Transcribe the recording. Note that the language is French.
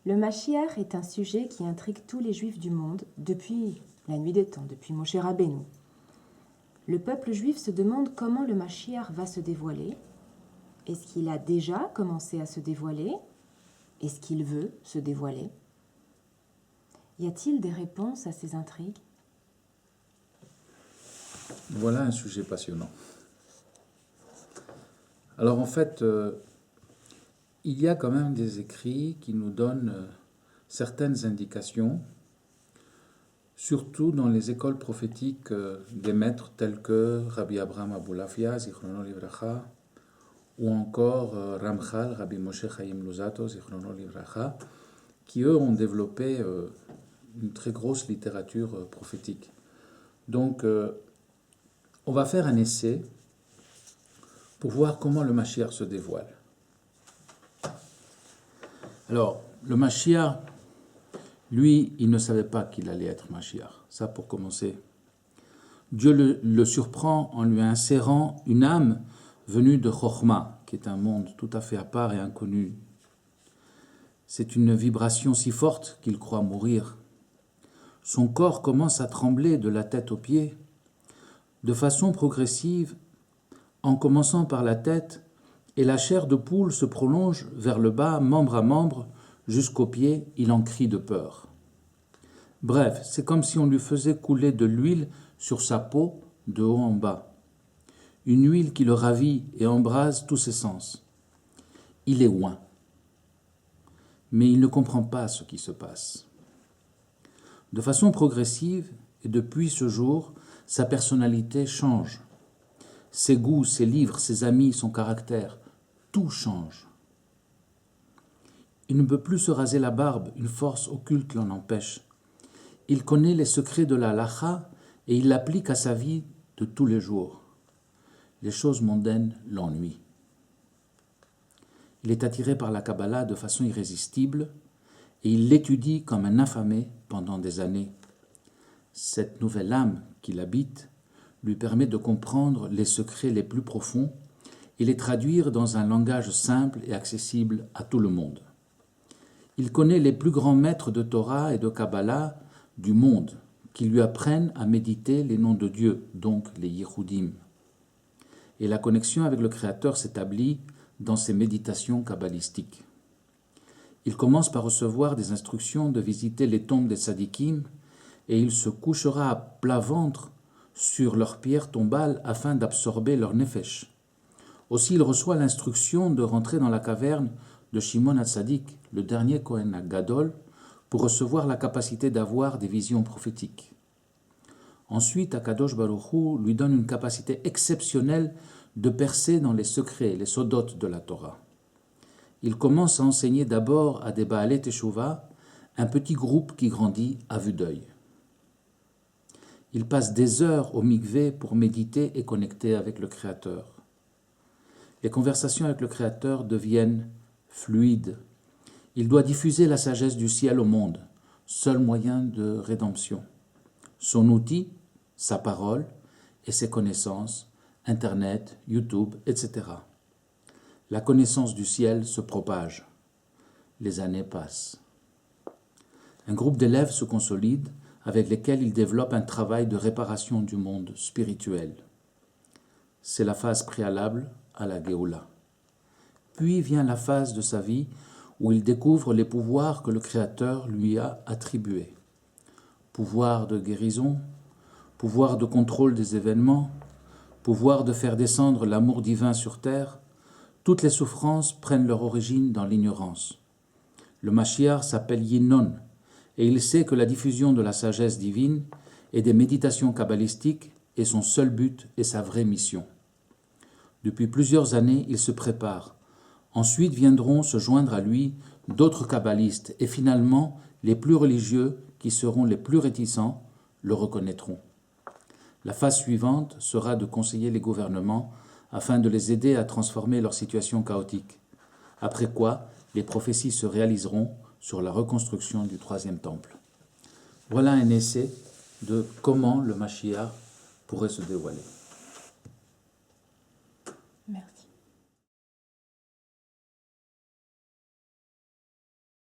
Le Mashiach est un sujet qui intrigue tous les Juifs du monde depuis la nuit des temps, depuis Moshe Rabbeinu. Le peuple juif se demande comment le Mashiach va se dévoiler. Est-ce qu'il a déjà commencé à se dévoiler? Est-ce qu'il veut se dévoiler? Y a-t-il des réponses à ces intrigues? Voilà un sujet passionnant. Alors en fait, il y a quand même des écrits qui nous donnent certaines indications, surtout dans les écoles prophétiques des maîtres tels que Rabbi Abraham Abulafia, Zichrono Livracha, ou encore Ramchal, Rabbi Moshe Chaim Luzzatto, Zichrono Livracha, qui eux ont développé une très grosse littérature prophétique. Donc, on va faire un essai pour voir comment le Mashiach se dévoile. Alors, le Mashiach, lui, il ne savait pas qu'il allait être Mashiach. Ça, pour commencer. Dieu le surprend en lui insérant une âme venue de Chokhma, qui est un monde tout à fait à part et inconnu. C'est une vibration si forte qu'il croit mourir. Son corps commence à trembler de la tête aux pieds, de façon progressive, en commençant par la tête, et la chair de poule se prolonge vers le bas, membre à membre, jusqu'aux pieds, il en crie de peur. Bref, c'est comme si on lui faisait couler de l'huile sur sa peau, de haut en bas. Une huile qui le ravit et embrase tous ses sens. Il est oint. Mais il ne comprend pas ce qui se passe. De façon progressive, et depuis ce jour, sa personnalité change. Ses goûts, ses livres, ses amis, son caractère, tout change. Il ne peut plus se raser la barbe, une force occulte l'en empêche. Il connaît les secrets de la halacha et il l'applique à sa vie de tous les jours. Les choses mondaines l'ennuient. Il est attiré par la Kabbalah de façon irrésistible et il l'étudie comme un affamé pendant des années. Cette nouvelle âme qui l'habite lui permet de comprendre les secrets les plus profonds et les traduire dans un langage simple et accessible à tout le monde. Il connaît les plus grands maîtres de Torah et de Kabbalah du monde qui lui apprennent à méditer les noms de Dieu, donc les Yichudim. Et la connexion avec le Créateur s'établit dans ses méditations kabbalistiques. Il commence par recevoir des instructions de visiter les tombes des tzadikim et il se couchera à plat ventre sur leurs pierres tombales afin d'absorber leur nefesh. Aussi, il reçoit l'instruction de rentrer dans la caverne de Shimon HaTzadik, le dernier Kohen Gadol, pour recevoir la capacité d'avoir des visions prophétiques. Ensuite, Akadosh Baruch Hu lui donne une capacité exceptionnelle de percer dans les secrets, les sodot de la Torah. Il commence à enseigner d'abord à des Baalei Teshuvah, un petit groupe qui grandit à vue d'œil. Il passe des heures au mikvé pour méditer et connecter avec le Créateur. Les conversations avec le Créateur deviennent fluides. Il doit diffuser la sagesse du ciel au monde, seul moyen de rédemption. Son outil, sa parole et ses connaissances, Internet, YouTube, etc. La connaissance du ciel se propage. Les années passent. Un groupe d'élèves se consolide avec lesquels il développe un travail de réparation du monde spirituel. C'est la phase préalable à la Géoula. Puis vient la phase de sa vie où il découvre les pouvoirs que le Créateur lui a attribués. Pouvoir de guérison, pouvoir de contrôle des événements, pouvoir de faire descendre l'amour divin sur terre, toutes les souffrances prennent leur origine dans l'ignorance. Le Mashiach s'appelle Yinon, et il sait que la diffusion de la sagesse divine et des méditations kabbalistiques est son seul but et sa vraie mission. Depuis plusieurs années, il se prépare. Ensuite viendront se joindre à lui d'autres kabbalistes et finalement, les plus religieux, qui seront les plus réticents, le reconnaîtront. La phase suivante sera de conseiller les gouvernements afin de les aider à transformer leur situation chaotique. Après quoi, les prophéties se réaliseront sur la reconstruction du troisième temple. Voilà un essai de comment le Mashiach pourrait se dévoiler.